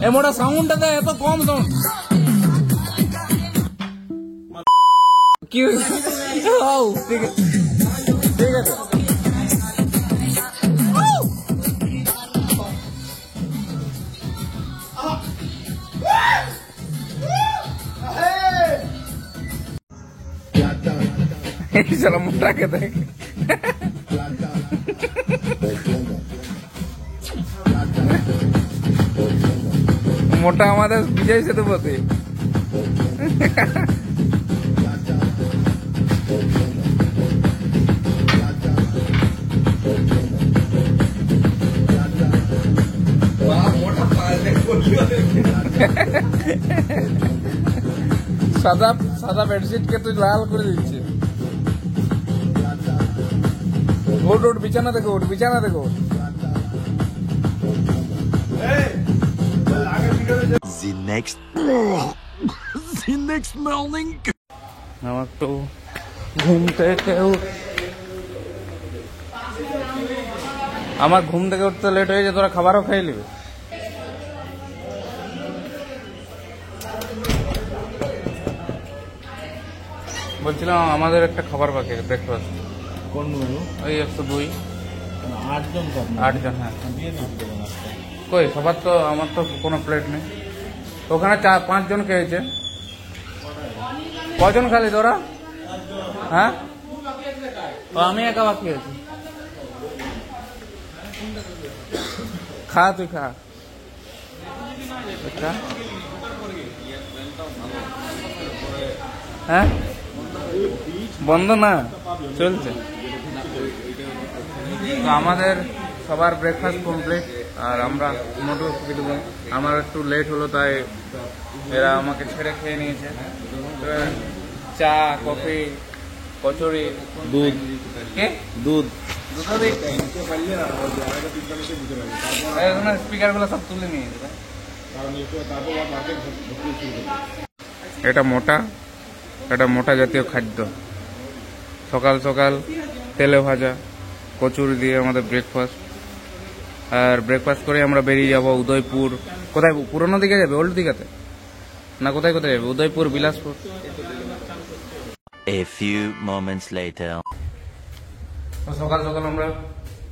এ মোটা সাউন্ডটা এত কম সাউন্ড কি ঠিক আছে ঠিক আছে चलो मोटा के देख मोटा हमारे विजय सेतुपति সাদা সাদা বেডশিট কে তুই লাল করে দিচ্ছিস উঠ উঠ বিছানা থেকে উঠ বিছানা থেকে উঠ The next morning. আমার তো ঘুম থেকে আমার ঘুম থেকে উঠতে লেট হয়ে যায় তোরা খাবারও খাই নিবি বলছিলাম আমাদের একটা খাবার বাকি ব্রেকফাস্ট কোন মেনু? ওই 102 8 জন 8 জন হ্যাঁ দিয়ে দিতে কই সবার তো আমার তো কোনো প্লেট নেই ওখানে 5 জন খেয়েছে কজন খালি তোরা হ্যাঁ ও আমি একা বাকি আছি খা তুই খা হ্যাঁ বন্ধ না চলছে তো আমাদের সবার ব্রেকফাস্ট কমপ্লিট আর আমরা মোটো আমার একটু লেট হলো তাই এরা আমাকে ছেড়ে খেয়ে নিয়েছে চা কফি কচুরি দুধ কে দুধ স্পিকার গুলো সব তুলে নিয়েছে এটা মোটা জাতীয় খাদ্য সকাল সকাল তেলে ভাজা কচুরি দিয়ে আমাদের ব্রেকফাস্ট আর ব্রেকফাস্ট করে আমরা বেরিয়ে যাব উদয়পুর কোথায় পুরনো দিকে যাবে ওল্ড দিঘাতে না কোথায় কোথায় যাবে Udaipur Bilaspur A few moments later. সকাল সকাল আমরা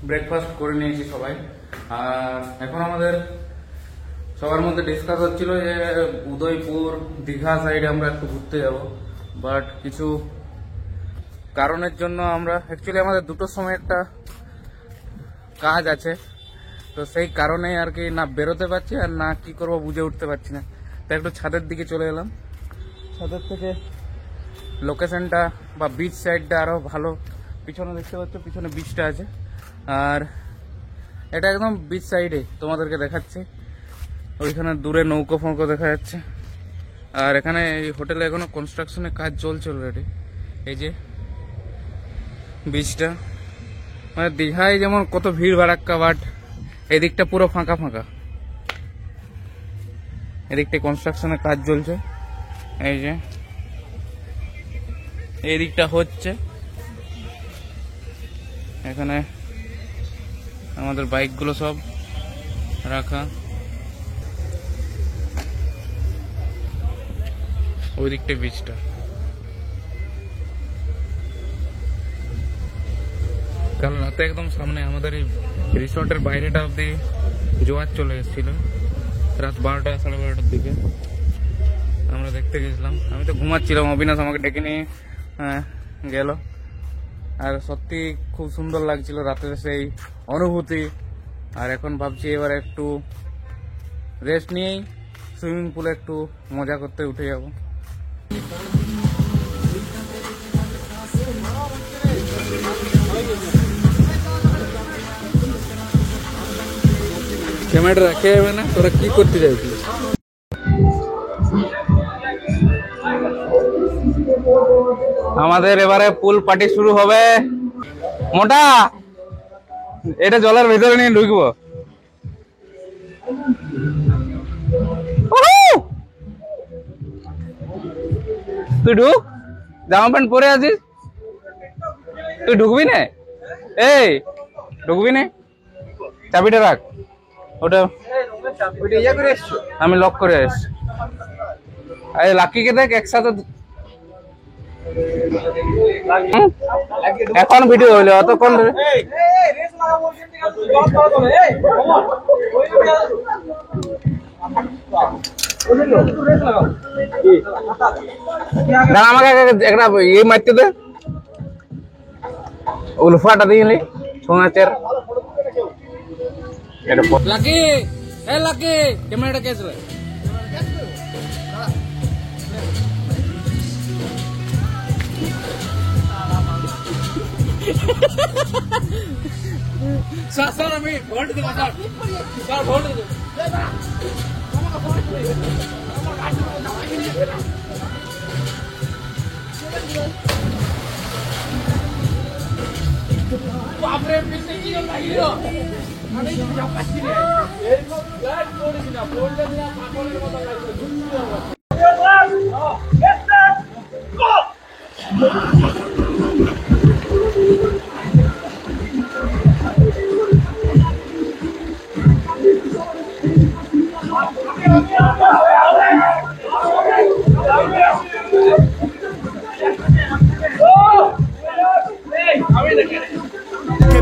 ব্রেকফাস্ট করে নিয়েছি সবাই আর এখন আমাদের সবার মধ্যে ডিসকাস হচ্ছিল যে উদয়পুর দীঘা সাইডে আমরা একটু ঘুরতে যাব বাট কিছু কারণের জন্য আমরা অ্যাকচুয়ালি আমাদের দুটোর সময় একটা কাজ আছে তো সেই কারণে আর কি না বেরোতে পারছি আর না কি করব বুঝে উঠতে পারছি না তো একটু ছাদের দিকে চলে এলাম ছাদের থেকে লোকেশনটা বা বিচ সাইডটা আরো ভালো পিছনে দেখতে পাচ্ছ পিছনে বিচটা আছে আর এটা একদম বিচ সাইডে তোমাদেরকে দেখাচ্ছি ওইখানে দূরে নৌকো ফৌকো দেখা যাচ্ছে আর এখানে এই হোটেলে এখনো কনস্ট্রাকশনের কাজ চলছে অলরেডি এই যে বিচটা মানে দীঘায় যেমন কত ভিড় ভাড়াক্কা বাট এদিকটা পুরো ফাঁকা ফাঁকা এদিকটা কনস্ট্রাকশনের কাজ চলছে এই যে এই দিকটা হচ্ছে এখানে আমাদের বাইকগুলো সব রাখা ওই দিকটা বিচটা কাল রাতে একদম সামনে আমাদের এই রিসর্টের বাইরেটা অব্দি জোয়ার চলে এসেছিল রাত 12টা 12:30টার দিকে আমরা দেখতে গেছিলাম আমি তো ঘুমাচ্ছিলাম অবিনাশ আমাকে ডেকে নিয়ে গেল আর সত্যি খুব সুন্দর লাগছিল রাতের সেই অনুভূতি আর এখন ভাবছি এবার একটু রেস্ট নিয়েই সুইমিং পুলে একটু মজা করতে উঠে যাব ক্যামেরা রাখে যাবে না তোরা কি করতে চাইছিস আমাদের এবারে পুল পার্টি শুরু হবে মোটা এটা জলের ভেতরে নিয়ে ঢুকবো তুই ঢুক জামা প্যান্ট পরে আছিস তুই ঢুকবি না এই ঢুকবি না চাবিটা রাখ ওটা আমি লক করে এসছি। আরে লাকিকে দেখ একসাথে এখন ভিডিও হইলো অতক্ষণ আমাকে একটা ইয়ে মারতে দে উলফাটা দিলি সোনাচের লাকি এ লাকি ক্যামেরাটা কেস রে স্যার আমি হোল্ড দেব স্যার হোল্ড দেব বাপরে পিছে কি লাগিলো আমি যা পাচ্ছি রে এই ফ্ল্যাট করেছি না বললে না পাগলের মতো লাগছে ঘুরতে হবে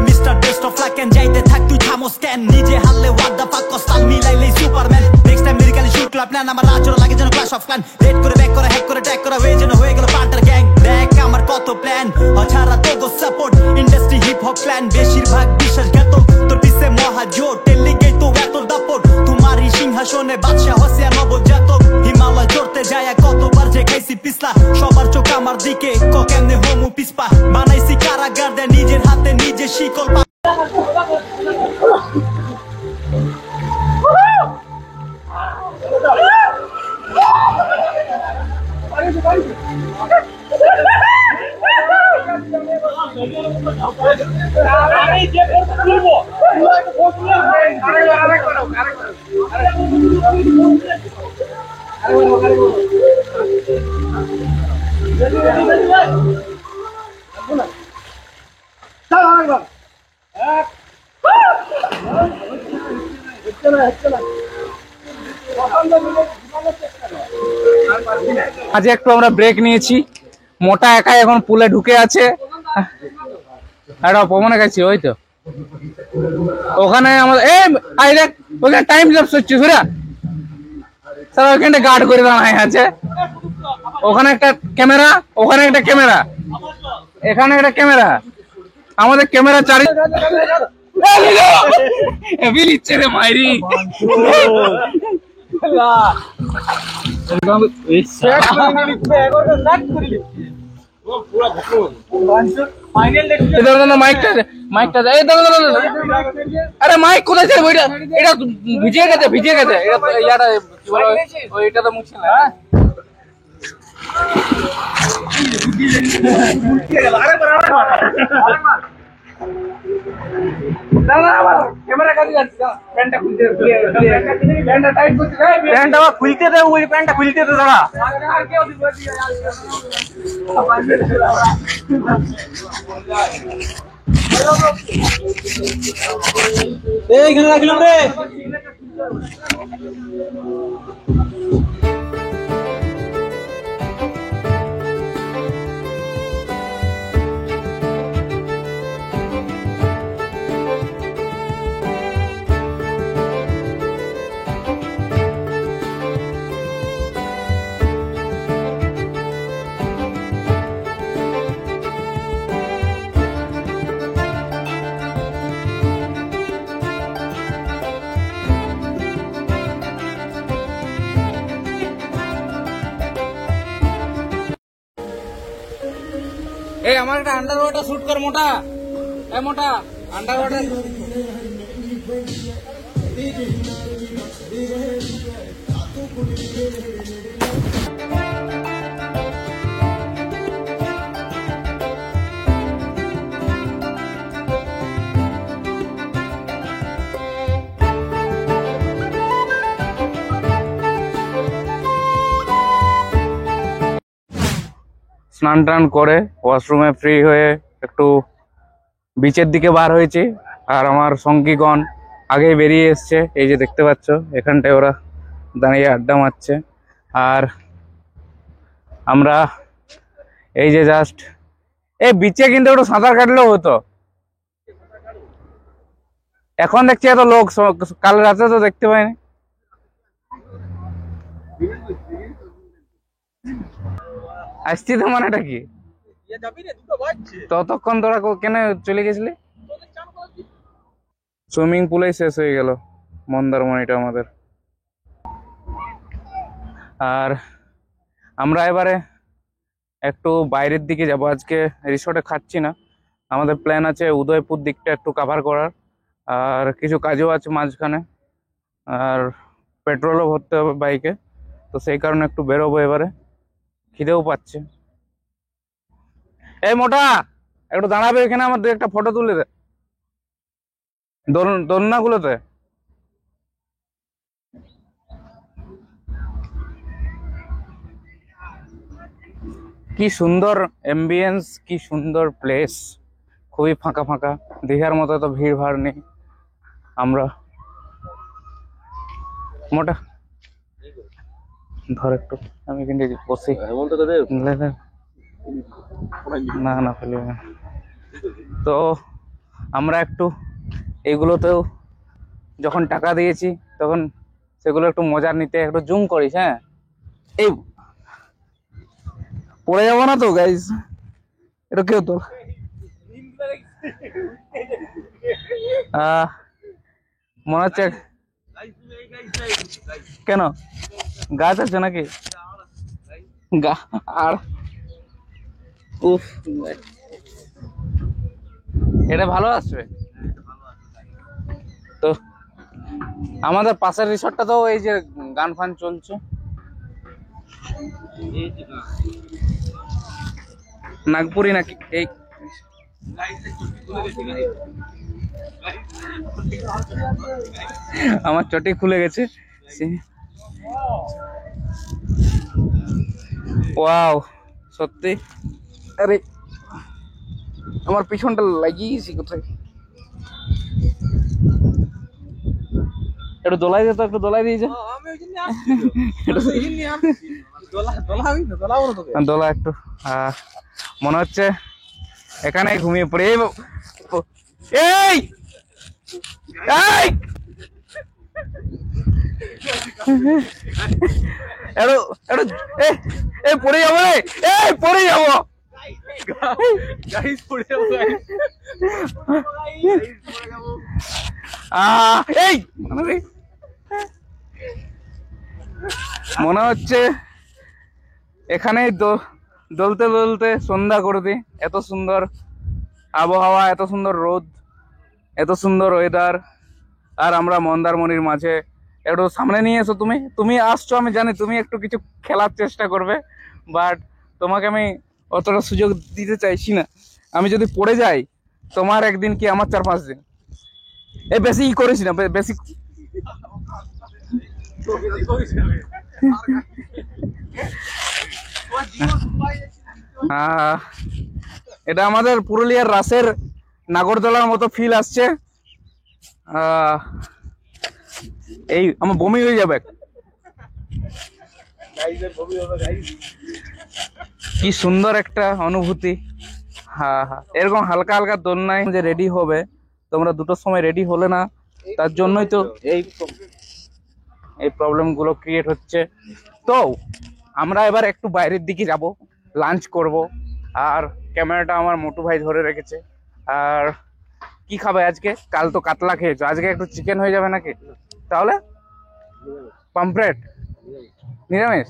Mr. Best of Luck and যাইতে থাক তুই থামো স্ট্যান্ড নিজে হারলে what the fuck কস্তাল মিলাইলে Superman next time medical shoot club plan আমার রাজর লাগে যেন ক্লাশ অফ ক্ল্যান রেড করে ব্যাক করে হ্যাক করে ট্যাগ করা হয়ে যেন হয়ে গেল পার্টার গ্যাং দেখ আমার কত প্ল্যান অছাড়া তো গো support industry hip hop plan বেশিরভাগ বিশ্বাসঘাত তোর পিছে মহাজোট টেলিগেই তো এত দাপট তোমারই সিংহাসনে বাদশা হসিয়া নবজাতক হিমালয় চড়তে যায় কতবার যে খাইছি পিছলা সবার চোখ আমার দিকে কেমনে হোমু পিসপা বানাইছি কারাগার দেয় নিজের হাতে নিজে শিকল আজ একটু আমরা ব্রেক নিয়েছি মোটা একাই এখন পুলে ঢুকে আছে একটা প্রমাণে গেছি ওই তো ওখানে আমাদের এই দেখ ওখানে টাইম ল্যাপস হচ্ছে সুরা স্যার ওখানে গার্ড করে দেওয়া আছে ওখানে একটা ক্যামেরা ওখানে একটা ক্যামেরা এখানে একটা ক্যামেরা আমাদের ক্যামেরা চারি বিলিচ্ছে রে মাইরি আরে মাইক কোথায় ছিল এটা ভিজে গেছে ইয়াটা ওইটা তো মুছে না খুলতে দে ওই প্যান্টটা খুলতে দে দাঁড়া এইখানে রাখলাম রে এই আমার একটা আন্ডার ওয়াটার শুট কর মোটা এই মোটা আন্ডার ওয়াটার স্নান টান করে ওয়াশরুমে ফ্রি হয়ে একটু বিচের দিকে বার হয়েছি আর আমার সঙ্গীগণ আগেই বেরিয়ে এসছে, এই যে দেখতে পাচ্ছ এখানটায় ওরা দাঁড়িয়ে আড্ডা মারছে। আর আমরা এই যে জাস্ট এই বিচে কিন্তু একটু সাঁতার কাটলেও হতো। এখন দেখছি এত লোক, কাল রাতে তো দেখতে পাইনি। আসছি তো মানেটা কি? ততক্ষণ তোরা কেন চলে গেছিলি? সুইমিং পুলেই শেষ হয়ে গেল মন্দারমণিটা আমাদের। আর আমরা এবারে একটু বাইরের দিকে যাব, আজকে রিসোর্টে খাচ্ছি না। আমাদের প্ল্যান আছে উদয়পুর দিকটা একটু কভার করার, আর কিছু কাজও আছে মাঝখানে, আর পেট্রোলও ভরতে হবে বাইকে, তো সেই কারণে একটু বেরোবো এবারে। খিদেও পাচ্ছে। এই মোটা, একটু দাঁড়াবে এখানে, আমার একটা ফটো তুলে দে দোলনাগুলোতে। কি সুন্দর অ্যাম্বিয়েন্স, কি সুন্দর প্লেস, খুবই ফাঁকা ফাঁকা, দীঘার মতো তো ভিড় ভাড় নেই। আমরা মোটা ধর একটু, আমি কিন্তু বসি না না ফেলি না। তো আমরা একটু এগুলোতেও যখন টাকা দিয়েছি তখন সেগুলো একটু মজা নিতে একটু জুম করিস। হ্যাঁ, এই পড়ে যাবো না তো গাইস? এটা কেউ তো মনে হচ্ছে কেন গাছ আছে নাকি? আর উফ, এটা ভালো আসবে তো। আমাদের পাশের রিসর্টটা তো এই যে গান ফান চলছে। নাগপুরি নাকি? এই আমার চটি খুলে গেছে। ওয়াও, সত্যি। আরে আমার পিছনটা লাগিয়েছি কোথায়? একটু দোলাই দিত, একটু দোলাই দিয়েছে। দোলা একটু, মনে হচ্ছে এখানে ঘুমিয়ে পড়ে। এই এই পড়ে যাবো রে, এই পড়ে যাবো। এই মনে হচ্ছে এখানে দোলতে দোলতে সন্ধ্যা করে দিই। এত সুন্দর আবহাওয়া, এত সুন্দর রোদ, এত সুন্দর ওয়েদার, আর আমরা মন্দারমণির মাঝে। একটু সামনে নিয়ে এসো। তুমি আসছো আমি জানি, তুমি একটু কিছু খেলার চেষ্টা করবে, বাট তোমাকে আমি অতটা সুযোগ দিতে চাইছি না। আমি যদি পড়ে যাই, তোমার একদিন কি আমার 4-5 দিন। এই বেশি করিস না, বেশি। এটা আমাদের পুরুলিয়ার রাসের নাগরদোলার মতো ফিল আসছে। এই আমার বমি হয়ে যাবে। কি সুন্দর একটা অনুভূতি। হ্যাঁ, এরকম হালকা হালকা দোলনায় যে রেডি হবে, তোমরা 2টোর সময় রেডি হলে না, তার জন্যই তো এই প্রবলেম গুলো ক্রিয়েট হচ্ছে। তো আমরা এবার একটু বাইরের দিকে যাব, লাঞ্চ করব। আর ক্যামেরাটা আমার মোটু ভাই ধরে রেখেছে। আর কি খাবে আজকে? কাল তো কাতলা খেয়েছো, আজকে একটু চিকেন হয়ে যাবে নাকি? তাহলে পাম্পলেট নিরামিষ।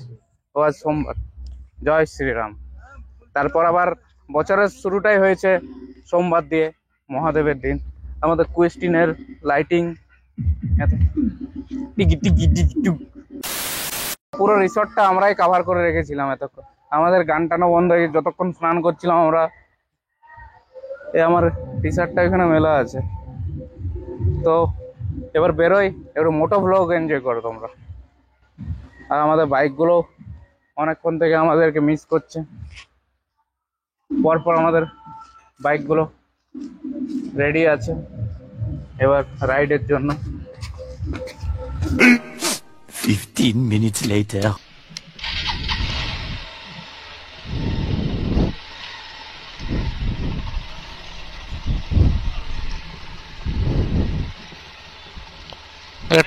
ও আজ সোমবার, জয় শ্রীরাম। তারপর আবার বছরের শুরুটাই হয়েছে সোমবার দিয়ে, মহাদেবের দিন। আমাদের কুয়েস্টিনের লাইটিং পুরো রিসর্টটা আমরাই কভার করে রেখেছিলাম এতক্ষণ। আমাদের গান টানো বন্ধ হয়ে যতক্ষণ স্নান করছিলাম আমরা। আমার টি শার্টটা এখানে মেলা আছে। তো এবার বেরোই, একটু মোটো ভ্লগ এনজয় করো তোমরা। আর আমাদের বাইকগুলো অনেকক্ষণ থেকে আমাদেরকে মিস করছে। পরপর আমাদের বাইকগুলো রেডি আছে। এবার রাইডের জন্য। 15 minutes later.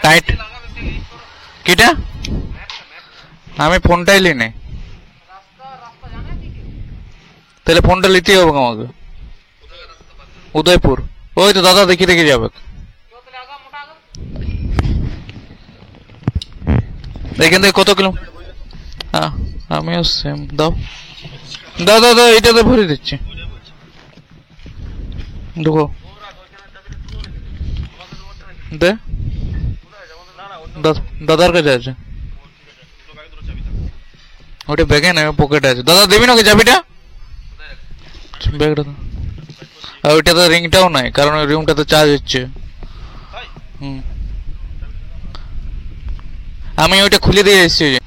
টাইট কিটা আমি ফোনটাই লি নাই, তাহলে ফোনটা নিতেই হবে আমাকে। উদয়পুর ওই তো দাদা দেখি দেখে যাবে, এখান থেকে কত কিলো? হ্যাঁ আমিও সেম। দাও দাও দাও দাও, এইটাতে ভরে দিচ্ছি। ঢুকো দে, দাদার কাছে আছে ওটা, ব্যাগে না পকেটে আছে। দাদা দেবি না ওকে চাবিটা? ব্যাগটা আর ওইটাতে রিংটাও নাই, কারণ ওই রিংটাতে চার্জ হচ্ছে। আমি ওইটা খুলে দিয়ে এসেছি।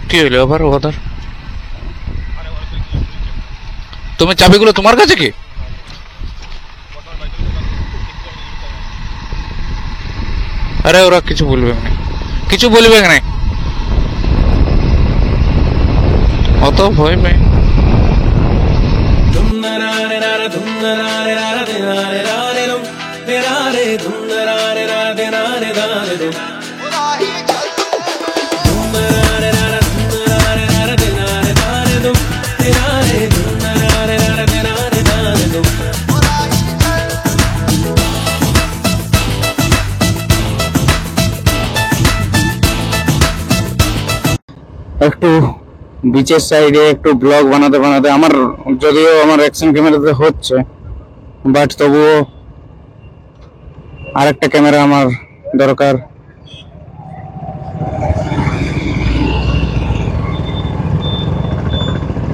কি হইলো আবার ওদের? তুমি চাবিগুলো তোমার কাছে কি? আরে ওরা কিছু বলবে না, কিছু বলবে না, অত ভয় পাই। একটু বিচের সাইডে একটু ব্লগ বানাতে বানাতে আমার, যদিও আমার অ্যাকশন ক্যামেরাতে হচ্ছে, বাট তবুও আরেকটা ক্যামেরা আমার দরকার।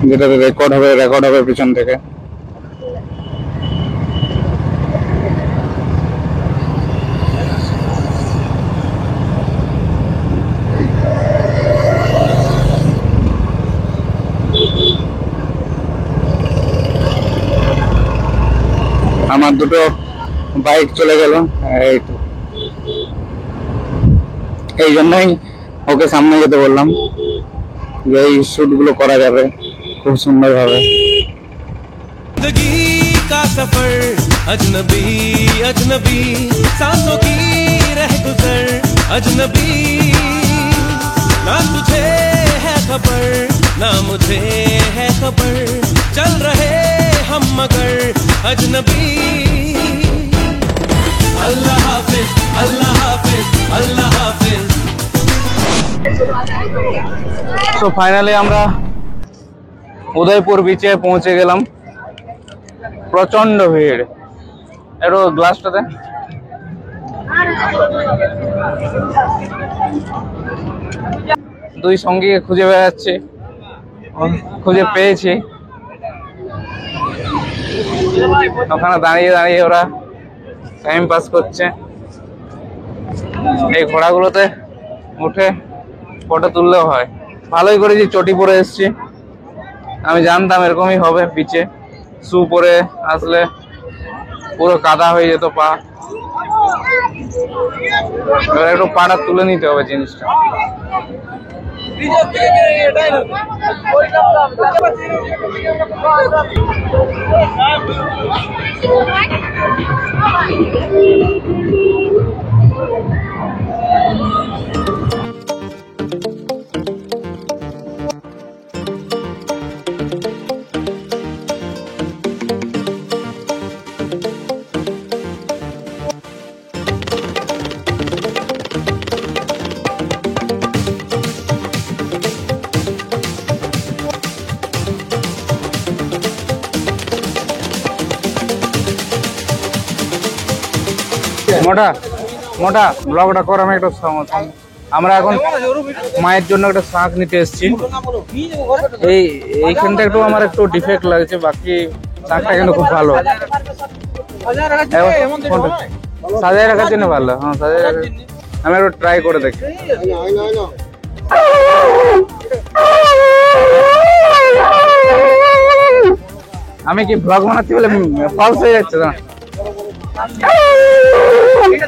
যেটাতে রেকর্ড হবে পিছন থেকে। আমার দুটো বাইক চলে গেল, এই জন্যই ওকে সামনে যেতে বললাম, যে এই শুট গুলো করা যাবে খুব সুন্দর ভাবে। जिंदगी का सफर अजनबी अजनबी सांसों की रह गुजर अजनबी, ना तुझे है खबर ना मुझे है खबर, चल रहे हम मगर अजनबी। अल्लाह हाफिज अल्लाह हाफिज अल्लाह हाफिज। তো ফাইনালি আমরা উদয়পুর বিচে পৌঁছে গেলাম। প্রচন্ড ভিড়। একটু গ্লাসটাতে দুই সঙ্গীকে খুঁজে বেড়াচ্ছি, খুঁজে পেয়েছি। ওখানে দাঁড়িয়ে দাঁড়িয়ে ওরা টাইম পাস করছে। এই ঘোড়াগুলোতে উঠে ফটো তুললেও হয়। ভালোই করেছি চটি পরে এসছি, আমি জানতাম এরকমই হবে। পিছে শু পরে আসলে পুরো কাদা হয়ে যেত পা। এবার একটু পাটা তুলে নিতে হবে জিনিসটা। মোটা মোটা ব্লগটা কর। আমি একটা আমরা এখন মায়ের জন্য একটা শাঁখ নিতে এসেছি। এইখানটা একটু আমার একটু ডিফেক্ট লাগছে, বাকি শাঁখটা কিন্তু খুব ভালো। সাজায় রাখার জন্য ভালো। হ্যাঁ সাজায় রাখার, আমি একটু ট্রাই করে দেখি। আমি কি ব্লগ বানাচ্ছি বলে ফলস হয়ে যাচ্ছে না? এটা